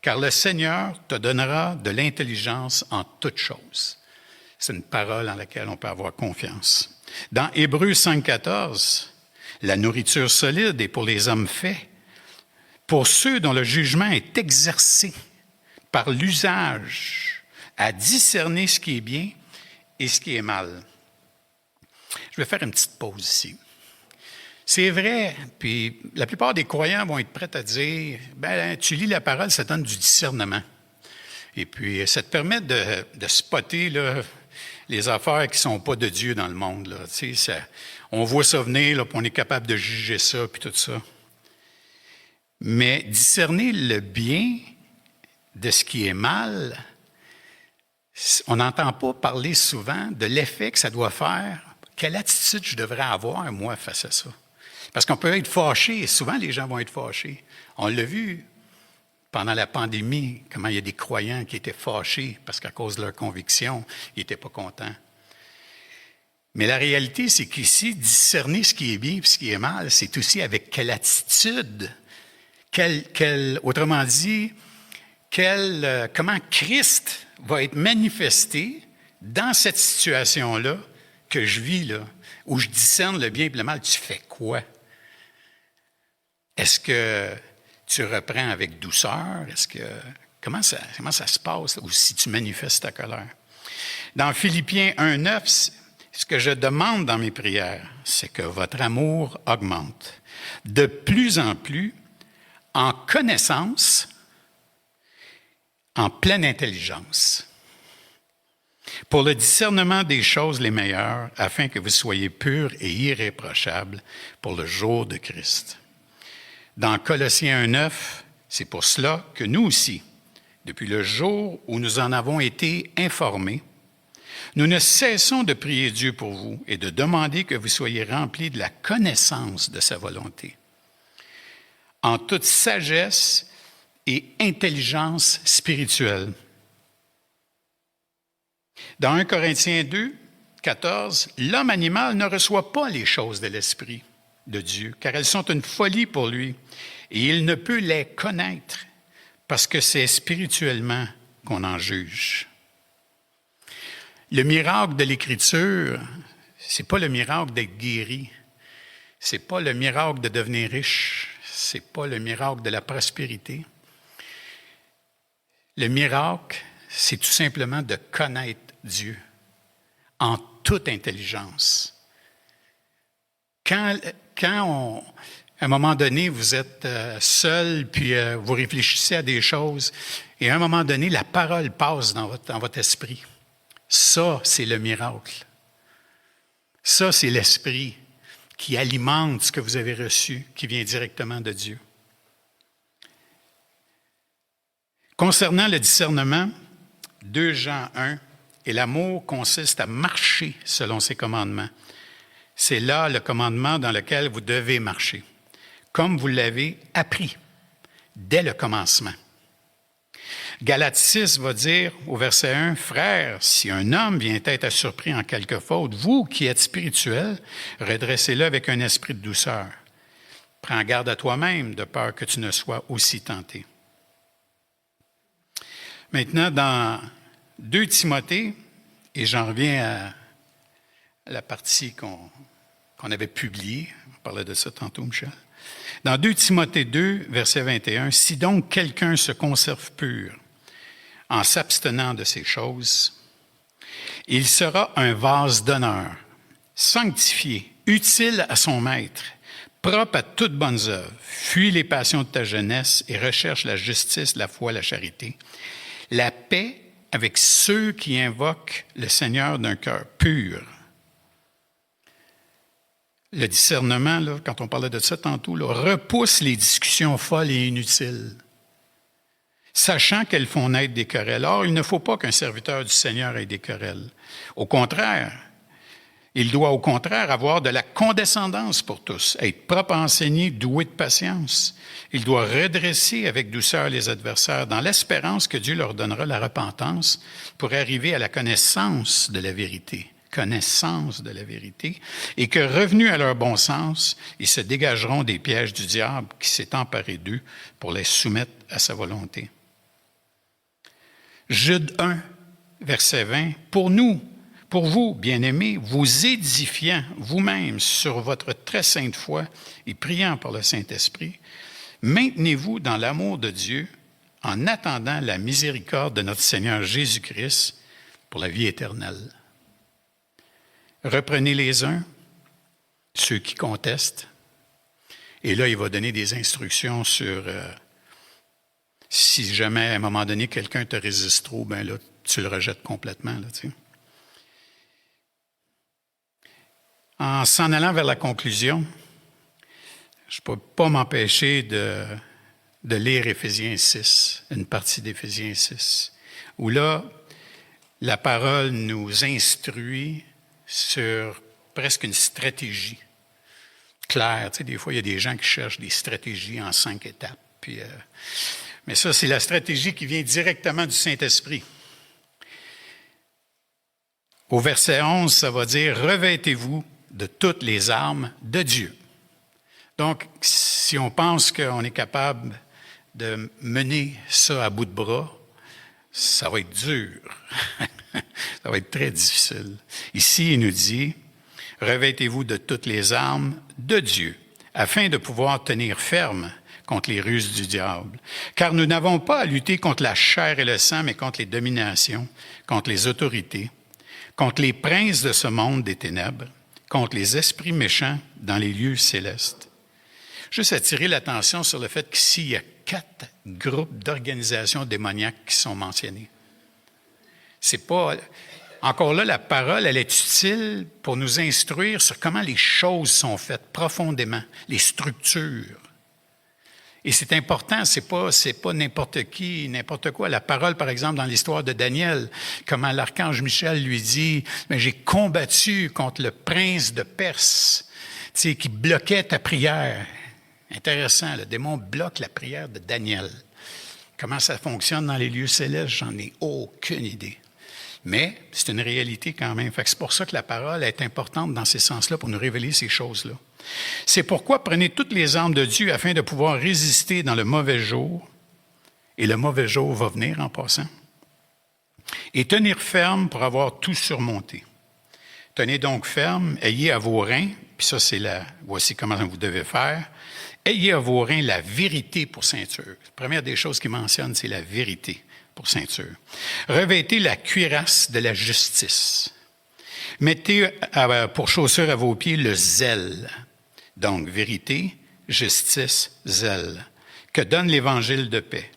car le Seigneur te donnera de l'intelligence en toutes choses. » C'est une parole en laquelle on peut avoir confiance. Dans Hébreux 5,14, « La nourriture solide est pour les hommes faits, pour ceux dont le jugement est exercé par l'usage, à discerner ce qui est bien et ce qui est mal. » Je vais faire une petite pause ici. C'est vrai, puis la plupart des croyants vont être prêts à dire, tu lis la parole, ça donne du discernement. Et puis, ça te permet de spotter là, les affaires qui ne sont pas de Dieu dans le monde. Là. Tu sais, on voit ça venir, là, puis on est capable de juger ça, puis tout ça. Mais discerner le bien de ce qui est mal, on n'entend pas parler souvent de l'effet que ça doit faire. Quelle attitude je devrais avoir, moi, face à ça? Parce qu'on peut être fâché, et souvent les gens vont être fâchés. On l'a vu pendant la pandémie, comment il y a des croyants qui étaient fâchés parce qu'à cause de leur conviction, ils n'étaient pas contents. Mais la réalité, c'est qu'ici, discerner ce qui est bien et ce qui est mal, c'est aussi avec quelle attitude, autrement dit, comment Christ va être manifesté dans cette situation-là que je vis, là, où je discerne le bien et le mal. Tu fais quoi? Est-ce que tu reprends avec douceur? Comment ça se passe, ou si tu manifestes ta colère? Dans Philippiens 1,9, ce que je demande dans mes prières, c'est que votre amour augmente de plus en plus en connaissance, en pleine intelligence, pour le discernement des choses les meilleures, afin que vous soyez purs et irréprochables pour le jour de Christ. Dans Colossiens 1,9, c'est pour cela que nous aussi, depuis le jour où nous en avons été informés, nous ne cessons de prier Dieu pour vous et de demander que vous soyez remplis de la connaissance de sa volonté, en toute sagesse et intelligence spirituelle. Dans 1 Corinthiens 2, 14, l'homme animal ne reçoit pas les choses de l'Esprit de Dieu, car elles sont une folie pour lui, et il ne peut les connaître, parce que c'est spirituellement qu'on en juge. Le miracle de l'Écriture, c'est pas le miracle d'être guéri, c'est pas le miracle de devenir riche, c'est pas le miracle de la prospérité. Le miracle, c'est tout simplement de connaître Dieu en toute intelligence. Quand à un moment donné, vous êtes seul, puis vous réfléchissez à des choses, et à un moment donné, la parole passe dans votre esprit. Ça, c'est le miracle. Ça, c'est l'esprit qui alimente ce que vous avez reçu, qui vient directement de Dieu. Concernant le discernement, 2 Jean 1, « Et l'amour consiste à marcher selon ses commandements. C'est là le commandement dans lequel vous devez marcher, comme vous l'avez appris dès le commencement. » Galates 6 va dire au verset 1, « Frères, si un homme vient être surpris en quelque faute, vous qui êtes spirituels, redressez-le avec un esprit de douceur. Prends garde à toi-même, de peur que tu ne sois aussi tenté. » Maintenant, dans 2 Timothée, et j'en reviens à la partie qu'on avait publiée, on parlait de ça tantôt, Michel. Dans 2 Timothée 2, verset 21, « Si donc quelqu'un se conserve pur en s'abstenant de ces choses, Il sera un vase d'honneur, sanctifié, utile à son maître, propre à toutes bonnes œuvres. Fuis les passions de ta jeunesse et recherche la justice, la foi, la charité. La paix avec ceux qui invoquent le Seigneur d'un cœur pur. Le discernement, là, quand on parlait de ça tantôt, là, repousse les discussions folles et inutiles, sachant qu'elles font naître des querelles. Or, il ne faut pas qu'un serviteur du Seigneur ait des querelles. Au contraire, il doit au contraire avoir de la condescendance pour tous, être propre à enseigner, doué de patience. Il doit redresser avec douceur les adversaires dans l'espérance que Dieu leur donnera la repentance pour arriver à la connaissance de la vérité. Connaissance de la vérité, et que, revenus à leur bon sens, ils se dégageront des pièges du diable qui s'est emparé d'eux pour les soumettre à sa volonté. Jude 1, verset 20, « Pour vous, bien-aimés, vous édifiant vous-même sur votre très sainte foi et priant par le Saint-Esprit, maintenez-vous dans l'amour de Dieu en attendant la miséricorde de notre Seigneur Jésus-Christ pour la vie éternelle. » Reprenez les uns, ceux qui contestent, et là, il va donner des instructions sur si jamais à un moment donné quelqu'un te résiste trop, ben là, tu le rejettes complètement. Là, tu sais. En s'en allant vers la conclusion, je ne peux pas m'empêcher de lire Éphésiens 6, une partie d'Éphésiens 6, où là, la parole nous instruit sur presque une stratégie claire. Tu sais, des fois, il y a des gens qui cherchent des stratégies en 5 étapes. Mais ça, c'est la stratégie qui vient directement du Saint-Esprit. Au verset 11, ça va dire « Revêtez-vous de toutes les armes de Dieu ». Donc, si on pense qu'on est capable de mener ça à bout de bras, ça va être dur. Ça va être très difficile. Ici, il nous dit, « Revêtez-vous de toutes les armes de Dieu, afin de pouvoir tenir ferme contre les ruses du diable. Car nous n'avons pas à lutter contre la chair et le sang, mais contre les dominations, contre les autorités, contre les princes de ce monde des ténèbres, contre les esprits méchants dans les lieux célestes. » Juste attirer l'attention sur le fait qu'ici, il y a 4 groupes d'organisations démoniaques qui sont mentionnés. C'est pas... Encore là, la parole, elle est utile pour nous instruire sur comment les choses sont faites profondément, les structures. Et c'est important, c'est pas n'importe qui, n'importe quoi. La parole, par exemple, dans l'histoire de Daniel, comment l'archange Michel lui dit « Mais j'ai combattu contre le prince de Perse, qui bloquait ta prière. » Intéressant, le démon bloque la prière de Daniel. Comment ça fonctionne dans les lieux célestes, j'en ai aucune idée. Mais c'est une réalité quand même. C'est pour ça que la parole est importante dans ces sens-là, pour nous révéler ces choses-là. C'est pourquoi prenez toutes les armes de Dieu afin de pouvoir résister dans le mauvais jour, et le mauvais jour va venir en passant, et tenir ferme pour avoir tout surmonté. Tenez donc ferme, ayez à vos reins, puis ça voici comment vous devez faire, ayez à vos reins la vérité pour ceinture. La première des choses qu'il mentionne, c'est la vérité pour ceinture. Revêtez la cuirasse de la justice. Mettez pour chaussure à vos pieds le zèle. Donc, vérité, justice, zèle, que donne l'Évangile de paix.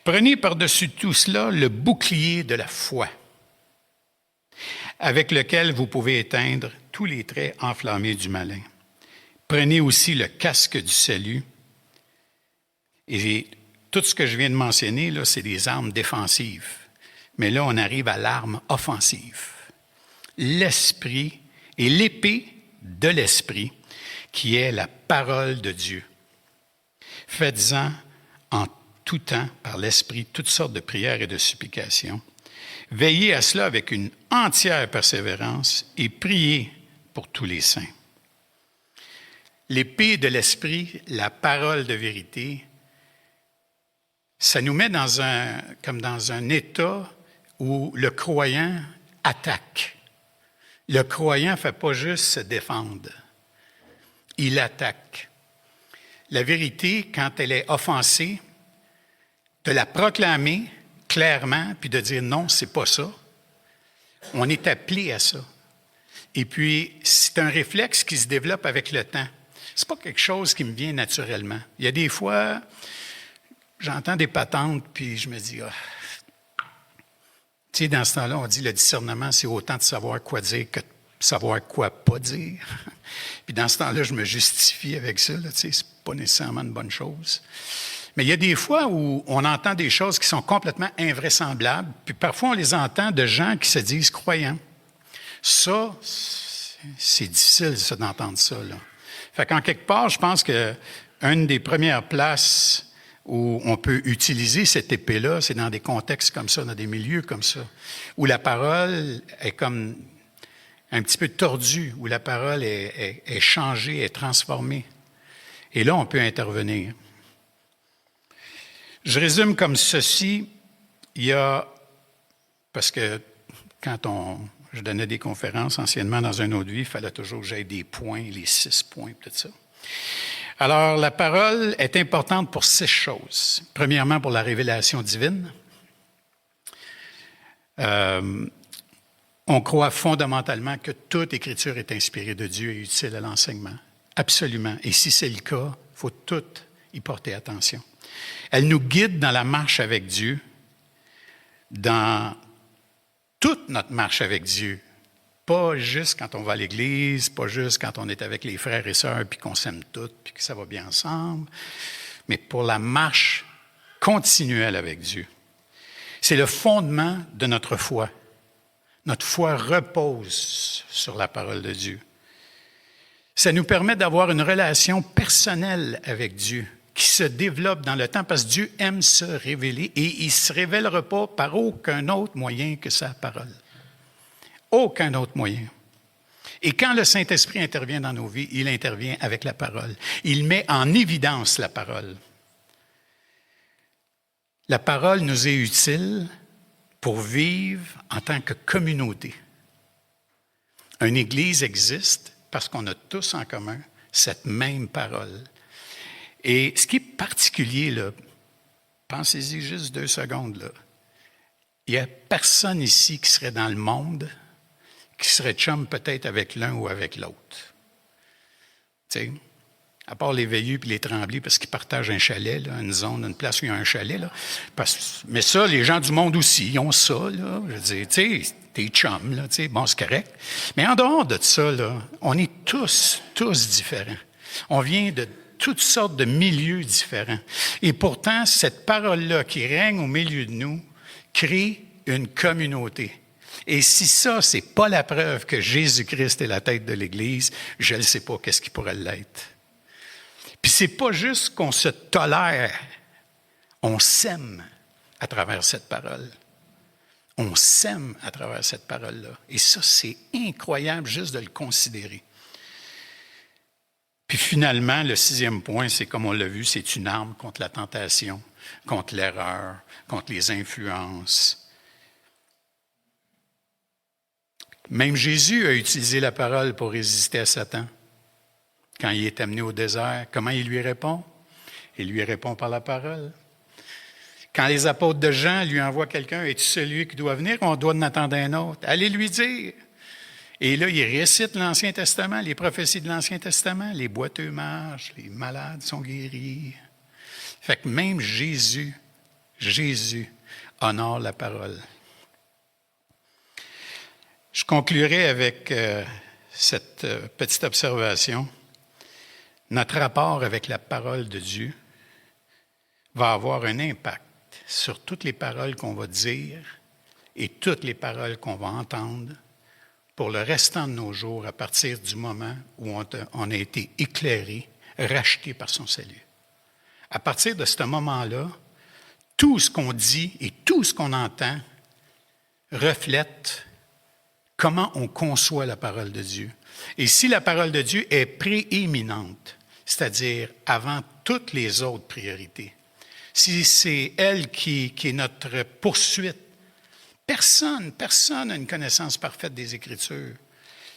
Prenez par-dessus tout cela le bouclier de la foi, avec lequel vous pouvez éteindre tous les traits enflammés du malin. Prenez aussi le casque du salut. Et tout ce que je viens de mentionner, là, c'est des armes défensives. Mais là, on arrive à l'arme offensive. L'esprit et l'épée de l'esprit, qui est la parole de Dieu. Faites-en en tout temps, par l'esprit, toutes sortes de prières et de supplications. Veillez à cela avec une entière persévérance et priez pour tous les saints. L'épée de l'esprit, la parole de vérité, ça nous met comme dans un état où le croyant attaque. Le croyant ne fait pas juste se défendre, il attaque. La vérité, quand elle est offensée, de la proclamer clairement, puis de dire non, c'est pas ça. On est appelé à ça. Et puis, c'est un réflexe qui se développe avec le temps. C'est pas quelque chose qui me vient naturellement. Il y a des fois, j'entends des patentes, puis je me dis, tu sais, dans ce temps-là, on dit le discernement, c'est autant de savoir quoi dire que de savoir quoi pas dire. Puis dans ce temps-là, je me justifie avec ça, là, tu sais, c'est pas nécessairement une bonne chose. Mais il y a des fois où on entend des choses qui sont complètement invraisemblables, puis parfois on les entend de gens qui se disent croyants. Ça, c'est difficile, ça, d'entendre ça, là. Fait qu'en quelque part, je pense qu'une des premières places où on peut utiliser cette épée-là, c'est dans des contextes comme ça, dans des milieux comme ça, où la parole est comme un petit peu tordue, où la parole est changée, est transformée. Et là, on peut intervenir. Je résume comme ceci. Il y a, parce que quand je donnais des conférences anciennement dans une autre vie, il fallait toujours que j'aie des points, les 6 points, tout ça. Alors, la parole est importante pour 6 choses. Premièrement, pour la révélation divine. On croit fondamentalement que toute écriture est inspirée de Dieu et utile à l'enseignement. Absolument. Et si c'est le cas, il faut tout y porter attention. Elle nous guide dans la marche avec Dieu, dans toute notre marche avec Dieu. Pas juste quand on va à l'église, pas juste quand on est avec les frères et sœurs, puis qu'on s'aime tous, puis que ça va bien ensemble, mais pour la marche continuelle avec Dieu. C'est le fondement de notre foi. Notre foi repose sur la parole de Dieu. Ça nous permet d'avoir une relation personnelle avec Dieu qui se développe dans le temps parce que Dieu aime se révéler et il ne se révélera pas par aucun autre moyen que sa parole. Aucun autre moyen. Et quand le Saint-Esprit intervient dans nos vies, il intervient avec la parole. Il met en évidence la parole. La parole nous est utile pour vivre en tant que communauté. Une Église existe parce qu'on a tous en commun cette même parole. Et ce qui est particulier, là, pensez-y juste 2 secondes, là. Il n'y a personne ici qui serait dans le monde qui serait chum peut-être avec l'un ou avec l'autre. Tu sais, à part les Veilleux puis les Tremblés, parce qu'ils partagent un chalet, là, une zone, une place où il y a un chalet. Là. Mais ça, les gens du monde aussi, ils ont ça. Là. Je veux dire, tu sais, t'es chum, là, tu sais, bon, c'est correct. Mais en dehors de ça, là, on est tous différents. On vient de toutes sortes de milieux différents. Et pourtant, cette parole-là qui règne au milieu de nous crée une communauté. Et si ça, c'est pas la preuve que Jésus-Christ est la tête de l'Église, je ne sais pas qu'est-ce qui pourrait l'être. Puis c'est pas juste qu'on se tolère, on s'aime à travers cette parole. On s'aime à travers cette parole-là. Et ça, c'est incroyable juste de le considérer. Puis finalement, le 6e point, c'est comme on l'a vu, c'est une arme contre la tentation, contre l'erreur, contre les influences. Même Jésus a utilisé la parole pour résister à Satan. Quand il est amené au désert, comment il lui répond? Il lui répond par la parole. Quand les apôtres de Jean lui envoient quelqu'un, « Es-tu celui qui doit venir? On doit en attendre un autre. » Allez lui dire. Et là, il récite l'Ancien Testament, les prophéties de l'Ancien Testament. Les boiteux marchent, les malades sont guéris. Fait que même Jésus honore la parole. Je conclurai avec cette petite observation. Notre rapport avec la parole de Dieu va avoir un impact sur toutes les paroles qu'on va dire et toutes les paroles qu'on va entendre pour le restant de nos jours à partir du moment où on a été éclairé, racheté par son salut. À partir de ce moment-là, tout ce qu'on dit et tout ce qu'on entend reflète comment on conçoit la parole de Dieu. Et si la parole de Dieu est prééminente, c'est-à-dire avant toutes les autres priorités, si c'est elle qui est notre poursuite, personne n'a une connaissance parfaite des Écritures.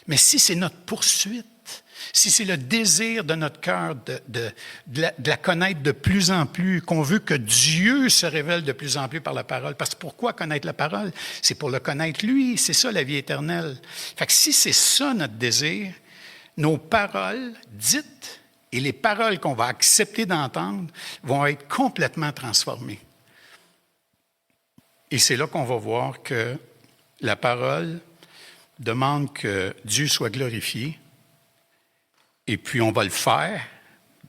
Mais si c'est notre poursuite, si c'est le désir de notre cœur de la connaître de plus en plus, qu'on veut que Dieu se révèle de plus en plus par la parole. Parce que pourquoi connaître la parole? C'est pour le connaître lui, c'est ça la vie éternelle. Fait que si c'est ça notre désir, nos paroles dites et les paroles qu'on va accepter d'entendre vont être complètement transformées. Et c'est là qu'on va voir que la parole demande que Dieu soit glorifié. Et puis, on va le faire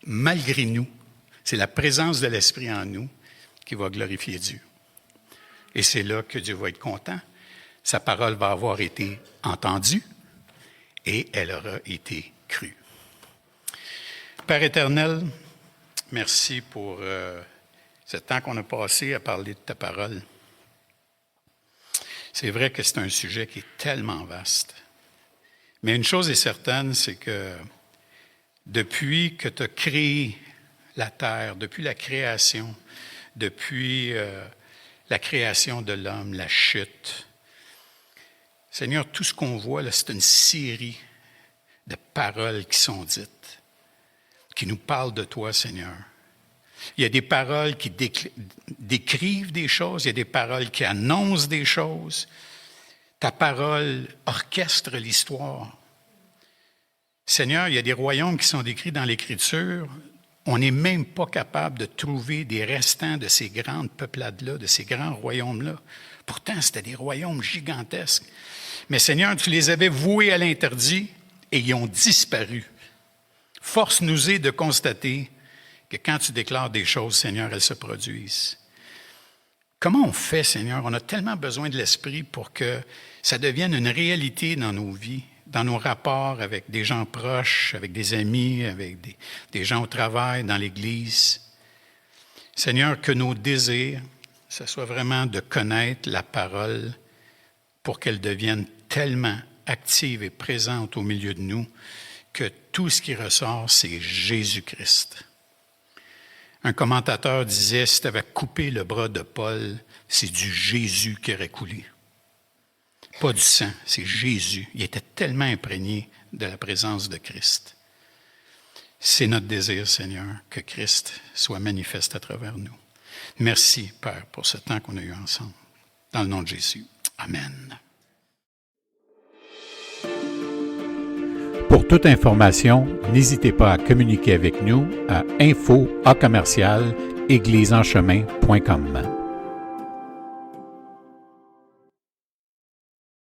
malgré nous. C'est la présence de l'Esprit en nous qui va glorifier Dieu. Et c'est là que Dieu va être content. Sa parole va avoir été entendue et elle aura été crue. Père éternel, merci pour ce temps qu'on a passé à parler de ta parole. C'est vrai que c'est un sujet qui est tellement vaste. Mais une chose est certaine, c'est que depuis que tu as créé la terre, depuis la création, depuis la création de l'homme, la chute, Seigneur, tout ce qu'on voit, là, c'est une série de paroles qui sont dites, qui nous parlent de toi, Seigneur. Il y a des paroles qui décrivent des choses, il y a des paroles qui annoncent des choses. Ta parole orchestre l'histoire. Seigneur, il y a des royaumes qui sont décrits dans l'Écriture. On n'est même pas capable de trouver des restants de ces grandes peuplades-là, de ces grands royaumes-là. Pourtant, c'était des royaumes gigantesques. Mais Seigneur, tu les avais voués à l'interdit et ils ont disparu. Force-nous de constater que quand tu déclares des choses, Seigneur, elles se produisent. Comment on fait, Seigneur? On a tellement besoin de l'Esprit pour que ça devienne une réalité dans nos vies, dans nos rapports avec des gens proches, avec des amis, avec des gens au travail, dans l'Église. Seigneur, que nos désirs, ce soit vraiment de connaître la parole pour qu'elle devienne tellement active et présente au milieu de nous que tout ce qui ressort, c'est Jésus-Christ. Un commentateur disait, si tu avais coupé le bras de Paul, c'est du Jésus qui aurait coulé. Pas du sang, c'est Jésus. Il était tellement imprégné de la présence de Christ. C'est notre désir, Seigneur, que Christ soit manifeste à travers nous. Merci, Père, pour ce temps qu'on a eu ensemble. Dans le nom de Jésus. Amen. Pour toute information, n'hésitez pas à communiquer avec nous à info@église-en-chemin.com.